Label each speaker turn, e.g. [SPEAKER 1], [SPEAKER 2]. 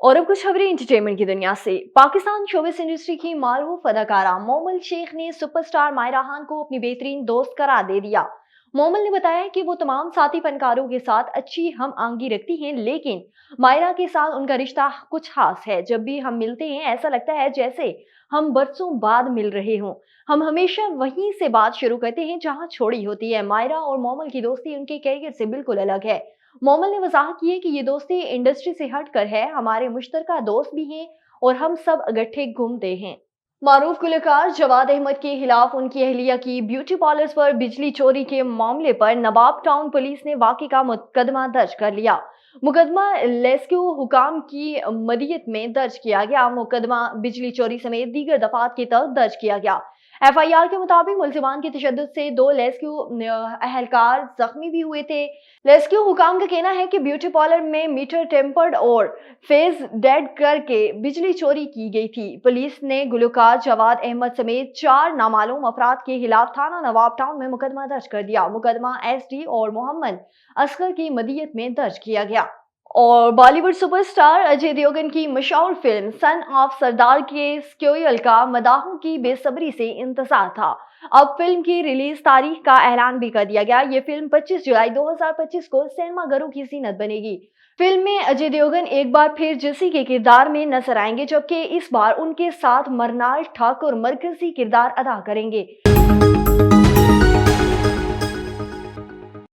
[SPEAKER 1] और अब कुछ खबरें एंटरटेनमेंट की दुनिया से। पाकिस्तान शोबिस इंडस्ट्री की मारूफ अदाकारा मोमल शेख ने सुपरस्टार मायरा खान को अपनी बेहतरीन दोस्त करार दे दिया। मोमल ने बताया कि वो तमाम साथी फनकारों के साथ अच्छी हम आंगी रखती हैं, लेकिन मायरा के साथ उनका रिश्ता कुछ खास है। जब भी हम मिलते हैं ऐसा लगता है जैसे हम बरसों बाद मिल रहे हों। हम हमेशा वहीं से बात शुरू करते हैं जहां छोड़ी होती है। मायरा और मोमल की दोस्ती उनके कैरियर से बिल्कुल अलग है। मोमल ने वजाहत की है कि ये दोस्ती इंडस्ट्री से हटकर है, हमारे मुश्तरका दोस्त भी हैं और हम सब इकट्ठे घूमते हैं। मारूफ गुलकार जवाद अहमद के खिलाफ उनकी अहलिया की ब्यूटी पार्लर्स पर बिजली चोरी के मामले पर नवाब टाउन पुलिस ने वाकई का मुकदमा दर्ज कर लिया। मुकदमा लेस्क्यू हुकाम की मदियत में दर्ज किया गया। मुकदमा बिजली चोरी समेत दीगर दफात के तहत दर्ज किया गया। एफआईआर के मुताबिक मुल्जिमान की तशद्दुद से 2 रेस्क्यू अहलकार जख्मी भी हुए थे। रेस्क्यू हुकाम का कहना है कि ब्यूटी पार्लर में मीटर टेम्पर्ड और फेज डेड करके बिजली चोरी की गई थी। पुलिस ने गुलकार जवाद अहमद समेत 4 नामालूम अफराद के खिलाफ थाना नवाब टाउन में मुकदमा दर्ज कर दिया। मुकदमा एसडी और मोहम्मद असगर की मदियत में दर्ज किया गया। और बॉलीवुड सुपरस्टार अजय देवगन की मशहूर फिल्म सन ऑफ सरदार के स्क्यूअल का मदाहों की बेसब्री से इंतजार था। अब फिल्म की रिलीज तारीख का ऐलान भी कर दिया गया। ये फिल्म 25 जुलाई 2025 को सिनेमाघरों की जीनत बनेगी। फिल्म में अजय देवगन एक बार फिर जेसी के किरदार में नजर आएंगे, जबकि इस बार उनके साथ मरनाल ठाकुर मरकजी किरदार अदा करेंगे।